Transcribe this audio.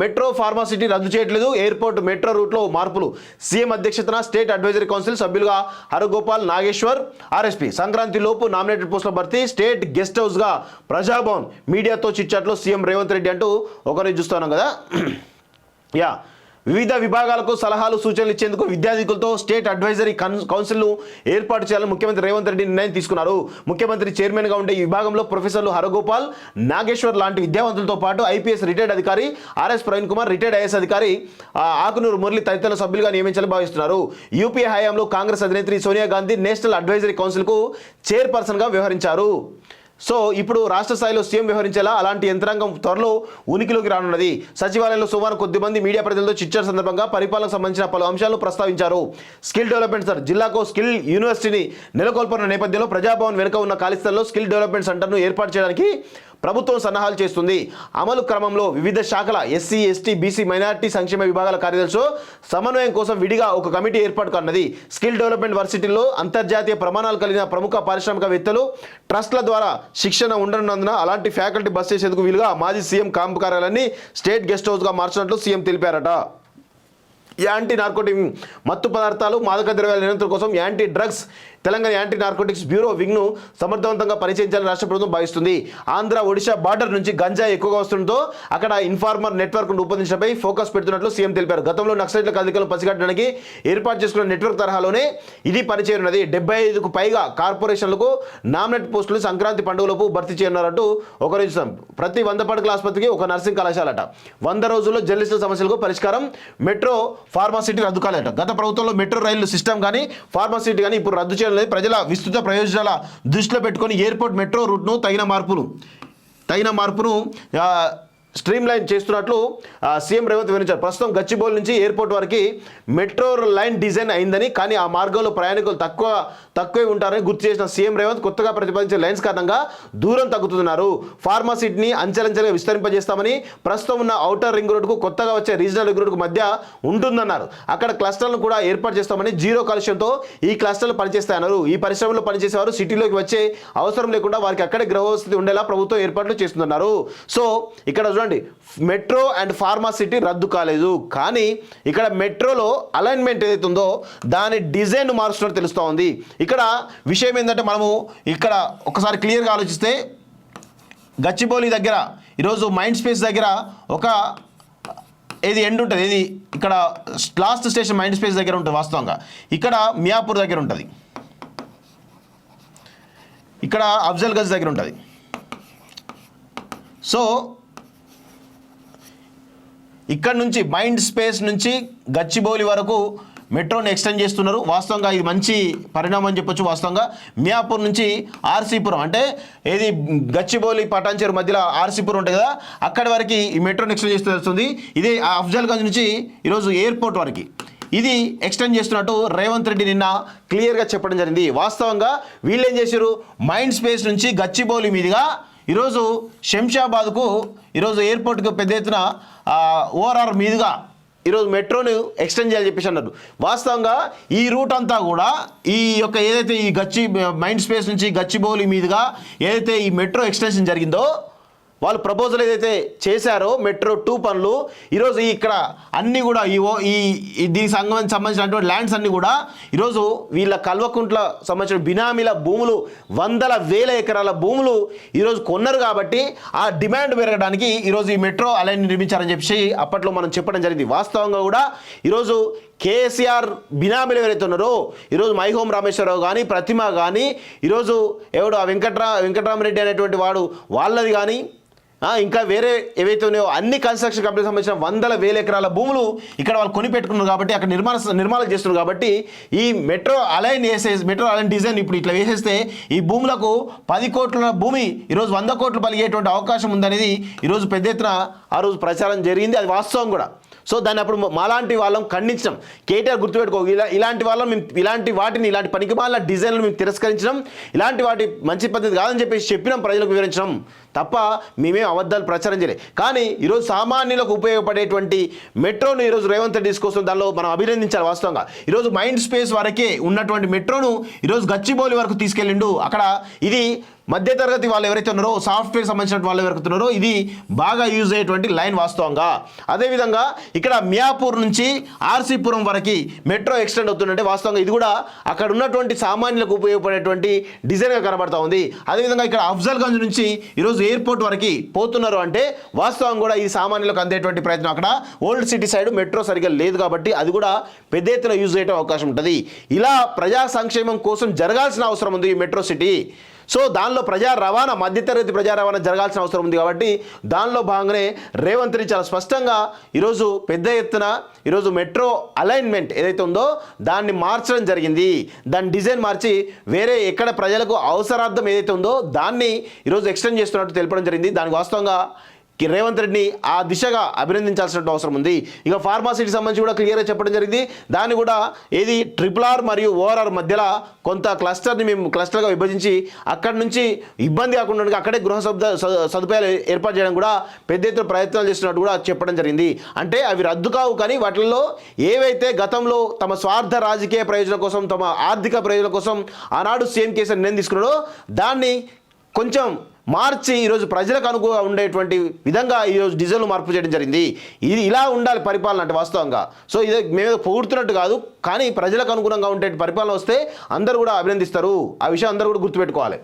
Metro pharma city రద్దు చేయట్లేదు, airport metro రూట్లో మార్పులు. సీఎం అధ్యక్షతన స్టేట్ అడ్వైజరీ కౌన్సిల్ సభ్యులుగా హరగోపాల్, నాగేశ్వర్, ఆర్ఎస్పీ. సంక్రాంతి లోపు నామినేటెడ్ పోస్టుల భర్తీ, స్టేట్ గెస్ట్ హౌస్ గా ప్రజాభవన్. మీడియాతో చిట్చాట్లో సీఎం రేవంత్ రెడ్డి అంటూ ఒకరిని చూస్తున్నాం కదా. వివిధ విభాగాలకు సలహాలు సూచనలు ఇచ్చేందుకు విద్యార్థికులతో స్టేట్ అడ్వైజరీ కౌన్సిల్ను ఏర్పాటు చేయాలని ముఖ్యమంత్రి రేవంత్ రెడ్డి నిర్ణయం తీసుకున్నారు. ముఖ్యమంత్రి చైర్మన్గా ఉండే ఈ విభాగంలో ప్రొఫెసర్లు హరగోపాల్, నాగేశ్వర్ లాంటి విద్యావంతులతో పాటు ఐపీఎస్ రిటైర్డ్ అధికారి RS Praveen Kumar, retired is అధికారి ఆకునూరు మురళి తదితరుల సభ్యులుగా నియమించాలని భావిస్తున్నారు. యూపీఏ హయాంలో కాంగ్రెస్ అధినేత్రి సోనియా గాంధీ నేషనల్ అడ్వైజరీ కౌన్సిల్కు చైర్పర్సన్గా వ్యవహరించారు. సో ఇప్పుడు రాష్ట్ర స్థాయిలో సీఎం వ్యవహరించేలా అలాంటి యంత్రాంగం త్వరలో ఉనికిలోకి రానున్నది. సచివాలయంలో సోమవారం కొద్దిమంది మీడియా ప్రతినిధులతో చర్చల సందర్భంగా పరిపాలనకు సంబంధించిన పలు అంశాలను ప్రస్తావించారు. స్కిల్ డెవలప్మెంట్ సెంటర్ జిల్లాకు స్కిల్ యూనివర్సిటీని నెలకొల్పనున్న నేపథ్యంలో ప్రజాభవన్ వెనుక ఉన్న ఖాళీ స్థలంలో స్కిల్ డెవలప్మెంట్ సెంటర్ను ఏర్పాటు చేయడానికి ప్రభుత్వం సన్నాహాలు చేస్తుంది. అమలు క్రమంలో వివిధ శాఖల ఎస్సీ, ఎస్టీ, బీసీ, మైనారిటీ సంక్షేమ విభాగాల కార్యదర్శులు సమన్వయం కోసం విడిగా ఒక కమిటీ ఏర్పాటు కానున్నది. స్కిల్ డెవలప్మెంట్ వర్సిటీల్లో అంతర్జాతీయ ప్రమాణాలు కలిగిన ప్రముఖ పారిశ్రామికవేత్తలు, ట్రస్ట్ల ద్వారా శిక్షణ ఉండనున్నందున అలాంటి ఫ్యాకల్టీ బస్ చేసేందుకు వీలుగా మాజీ సీఎం క్యాంపు కార్యాలయాన్ని స్టేట్ గెస్ట్ హౌస్గా మార్చినట్లు సీఎం తెలిపారట. యాంటీ నార్కోటిక్ మత్తు పదార్థాలు, మాదక ద్రవ్యాల నియంత్రణ కోసం anti drugs Telangana anti narcotics bureau వింగ్ను సమర్థవంతంగా పరిచయించాలని రాష్ట్ర ప్రభుత్వం భావిస్తుంది. ఆంధ్ర, ఒడిశా బార్డర్ నుంచి గంజాయి ఎక్కువగా వస్తుండటంతో అక్కడ ఇన్ఫార్మర్ నెట్వర్క్ రూపొందించడంపై ఫోకస్ పెడుతున్నట్లు సీఎం తెలిపారు. గతంలో నక్సలైట్ల కదలికలను పసిగట్టడానికి ఏర్పాటు చేసుకున్న నెట్వర్క్ తరహాలోనే ఇది పనిచేయనున్నది. 75కు పైగా కార్పొరేషన్లకు నామినేట్ పోస్టులు సంక్రాంతి పండుగలకు భర్తీ చేయనున్నారంటూ ఒకరు ఇస్తాం. ప్రతి 100 పడకల ఆసుపత్రికి ఒక నర్సింగ్ కళాశాలట. 100 రోజుల్లో జర్నలిస్టుల సమస్యలకు పరిష్కారం. మెట్రో ఫార్మాసిటీ రద్దు కాలేట. గత ప్రభుత్వంలో మెట్రో రైలు సిస్టమ్ కానీ ఫార్మాసిటీ కానీ ఇప్పుడు రద్దు చేయడం లేదు. ప్రజల విస్తృత ప్రయోజనాల దృష్టిలో పెట్టుకొని ఎయిర్పోర్ట్ మెట్రో రూట్ను తగిన మార్పును స్ట్రీమ్ లైన్ చేస్తున్నట్లు సీఎం రేవంత్ వివరించారు. ప్రస్తుతం గచ్చిబౌలి నుంచి ఎయిర్పోర్ట్ వరకు మెట్రో లైన్ డిజైన్ అయిందని, కానీ ఆ మార్గంలో ప్రయాణికులు తక్కువే ఉంటారని గుర్తు చేసిన సీఎం రేవంత్ కొత్తగా ప్రతిపాదించే లైన్స్ కారణంగా దూరం తగ్గుతున్నారు. ఫార్మాసిటీని అంచెలంచెలుగా విస్తరింపజేస్తామని, ప్రస్తుతం ఉన్న ఔటర్ రింగ్ రోడ్డుకు కొత్తగా వచ్చే రీజనల్ రింగ్ రోడ్డుకు మధ్య ఉంటుందన్నారు. అక్కడ క్లస్టర్లను కూడా ఏర్పాటు చేస్తామని, జీరో కాలుష్యంతో ఈ క్లస్టర్లు పనిచేస్తాయన్నారు. ఈ పరిశ్రమలో పనిచేసేవారు సిటీలోకి వచ్చే అవసరం లేకుండా వారికి అక్కడే గృహవసతి ఉండేలా ప్రభుత్వం ఏర్పాట్లు చేస్తున్నారు. సో ఇక్కడ మెట్రో అండ్ ఫార్మాసిటీ రద్దు కాలేదు, కానీ ఇక్కడ మెట్రోలో అలైన్మెంట్ ఏదైతే ఉందో దాని డిజైన్ మారుస్తున్నట్టు తెలుస్తూ ఉంది. ఇక్కడ విషయం ఏంటంటే, మనము ఇక్కడ ఒకసారి క్లియర్గా ఆలోచిస్తే గచ్చిబౌలి దగ్గర ఈరోజు మైండ్ స్పేస్ దగ్గర ఒక ఏది ఎండ్ ఉంటుంది, ఏది ఇక్కడ లాస్ట్ స్టేషన్ మైండ్ స్పేస్ దగ్గర ఉంటుంది. వాస్తవంగా ఇక్కడ మియాపూర్ దగ్గర ఉంటుంది, ఇక్కడ అఫ్జల్ గంజ్ దగ్గర ఉంటుంది. సో ఇక్కడ నుంచి మైండ్ స్పేస్ నుంచి గచ్చిబౌలి వరకు మెట్రోని ఎక్స్టెండ్ చేస్తున్నారు. వాస్తవంగా ఇది మంచి పరిణామం అని చెప్పొచ్చు. వాస్తవంగా మియాపూర్ నుంచి ఆర్సీపురం, అంటే ఏది గచ్చిబౌలి పటాన్చేరు మధ్యలో ఆర్సీపురం ఉంటుంది కదా, అక్కడి వరకు ఈ మెట్రోని ఎక్స్టెండ్ చేస్తూ తెలుస్తుంది. ఇదే అఫ్జల్ గంజ్ నుంచి ఈరోజు ఎయిర్పోర్ట్ వరకు ఇది ఎక్స్టెండ్ చేస్తున్నట్టు రేవంత్ రెడ్డి నిన్న క్లియర్గా చెప్పడం జరిగింది. వాస్తవంగా వీళ్ళు ఏం చేశారు, మైండ్ స్పేస్ నుంచి గచ్చిబౌలి మీదుగా ఈరోజు శంషాబాద్కు ఈరోజు ఎయిర్పోర్ట్కు పెద్ద ఎత్తున ఓఆర్ఆర్ మీదుగా ఈరోజు మెట్రోను ఎక్స్టెండ్ చేయాలని చెప్పేసి అన్నారు. వాస్తవంగా ఈ రూట్ అంతా కూడా ఈ యొక్క ఏదైతే ఈ మైండ్ స్పేస్ నుంచి గచ్చిబౌలి మీదుగా ఏదైతే ఈ మెట్రో ఎక్స్టెన్షన్ జరిగిందో, వాళ్ళు ప్రపోజల్ ఏదైతే చేశారో మెట్రో 2 పనులు ఈరోజు ఇక్కడ అన్నీ కూడా దీనికి సంబంధించినటువంటి ల్యాండ్స్ అన్నీ కూడా ఈరోజు వీళ్ళ కల్వకుంట్ల సంబంధించిన బినామీల భూములు, వందల వేల ఎకరాల భూములు ఈరోజు కొన్నారు. కాబట్టి ఆ డిమాండ్ పెరగడానికి ఈరోజు ఈ మెట్రో అలైన్ నిర్మించారని చెప్పి అప్పట్లో మనం చెప్పడం జరిగింది. వాస్తవంగా కూడా ఈరోజు కేసీఆర్ బినామీలు ఎవరైతే ఉన్నారో ఈరోజు మైహోం రామేశ్వరరావు కానీ, ప్రతిమ కానీ, ఈరోజు ఎవడు ఆ వెంకటరామరెడ్డి అనేటువంటి వాడు వాళ్ళది కానీ, ఇంకా వేరే ఏవైతే ఉన్నాయో అన్ని కన్స్ట్రక్షన్ కంపెనీకి సంబంధించిన వందల వేల ఎకరాల భూములు ఇక్కడ వాళ్ళు కొనిపెట్టుకున్నారు. కాబట్టి అక్కడ నిర్మాణం చేస్తున్నారు. కాబట్టి ఈ మెట్రో అలైన్ డిజైన్ ఇప్పుడు ఇట్లా వేసేస్తే ఈ భూములకు 10 కోట్ల భూమి ఈరోజు 100 కోట్లు పలిగేటువంటి అవకాశం ఉందనేది ఈరోజు పెద్ద ఎత్తున ఆ రోజు ప్రచారం జరిగింది. అది వాస్తవం కూడా. సో దాన్ని అప్పుడు మాలాంటి వాళ్ళం ఖండించడం, కేటీఆర్ గుర్తుపెట్టుకో, ఇలాంటి వాళ్ళం మేము ఇలాంటి పనికిమాల డిజైన్లు మేము తిరస్కరించడం, ఇలాంటి వాటి మంచి పద్ధతి కాదని చెప్పేసి చెప్పినాం, ప్రజలకు వివరించడం తప్ప మేమేం అబద్ధాలు ప్రచారం చేయలేదు. కానీ ఈరోజు సామాన్యులకు ఉపయోగపడేటువంటి మెట్రోను ఈరోజు రేవంత్ రెడ్డి తీసుకొస్తుంది. దానిలో మనం అభినందించాలి. వాస్తవంగా ఈరోజు మైండ్ స్పేస్ వరకే ఉన్నటువంటి మెట్రోను ఈరోజు గచ్చిబౌలి వరకు తీసుకెళ్ళిండు. అక్కడ ఇది మధ్యతరగతి వాళ్ళు ఎవరైతే ఉన్నారో సాఫ్ట్వేర్ సంబంధించిన వాళ్ళు ఎవరైతే ఉన్నారో ఇది బాగా యూజ్ అయ్యేటువంటి లైన్ వాస్తవంగా. అదేవిధంగా ఇక్కడ మియాపూర్ నుంచి ఆర్సీపురం వరకు మెట్రో ఎక్స్టెండ్ అవుతుందంటే వాస్తవంగా ఇది కూడా అక్కడ ఉన్నటువంటి సామాన్యులకు ఉపయోగపడేటువంటి డిజైన్గా కనబడతా ఉంది. అదేవిధంగా ఇక్కడ అఫ్జల్గంజ్ నుంచి ఈరోజు ఎయిర్పోర్ట్ వరకు పోతున్నారు అంటే వాస్తవం కూడా ఈ సామాన్యులకు అందేటువంటి ప్రయత్నం. అక్కడ ఓల్డ్ సిటీ సైడ్ మెట్రో సరిగ్గా లేదు కాబట్టి అది కూడా పెద్ద ఎత్తున యూజ్ చేయడం అవకాశం ఉంటుంది. ఇలా ప్రజా సంక్షేమం కోసం జరగాల్సిన అవసరం ఉంది ఈ మెట్రో సిటీ. సో దానిలో ప్రజా రవాణా మధ్యతరగతి ప్రజా రవాణా జరగాల్సిన అవసరం ఉంది కాబట్టి దానిలో భాగంగానే రేవంత్ రెడ్డి చాలా స్పష్టంగా ఈరోజు పెద్ద ఎత్తున ఈరోజు మెట్రో అలైన్మెంట్ ఏదైతే ఉందో దాన్ని మార్చడం జరిగింది. దాని డిజైన్ మార్చి వేరే ఎక్కడ ప్రజలకు అవసరార్థం ఏదైతే ఉందో దాన్ని ఈరోజు ఎక్స్టెండ్ చేస్తున్నట్టు తెలపడం జరిగింది. దానికి వాస్తవంగా రేవంత్ రెడ్డిని ఆ దిశగా అభినందించాల్సిన అవసరం ఉంది. ఇక ఫార్మాసిటీకి సంబంధించి కూడా క్లియర్గా చెప్పడం జరిగింది. దాన్ని కూడా ఏది RRR మరియు ORR మధ్యలో కొంత క్లస్టర్ని మేము క్లస్టర్గా విభజించి అక్కడి నుంచి ఇబ్బంది కాకుండా అక్కడే గృహ సదుపాయాలు ఏర్పాటు చేయడం కూడా పెద్ద ఎత్తున ప్రయత్నాలు చేస్తున్నట్టు కూడా చెప్పడం జరిగింది. అంటే అవి రద్దు కావు కానీ వాటిల్లో ఏవైతే గతంలో తమ స్వార్థ రాజకీయ ప్రయోజనం కోసం తమ ఆర్థిక ప్రయోజనం కోసం ఆనాడు సీఎం కేసీఆర్ నిర్ణయం తీసుకున్నాడో దాన్ని కొంచెం మార్చి ఈరోజు ప్రజలకు అనుగుణంగా ఉండేటువంటి విధంగా ఈరోజు డిజైన్లు మార్పు చేయడం జరిగింది. ఇది ఇలా ఉండాలి పరిపాలన అంటే వాస్తవంగా. సో ఇది మేము పొగుడుతున్నట్టు కాదు కానీ ప్రజలకు అనుగుణంగా ఉండే పరిపాలన వస్తే అందరూ కూడా అభినందిస్తారు. ఆ విషయం అందరూ కూడా గుర్తుపెట్టుకోవాలి.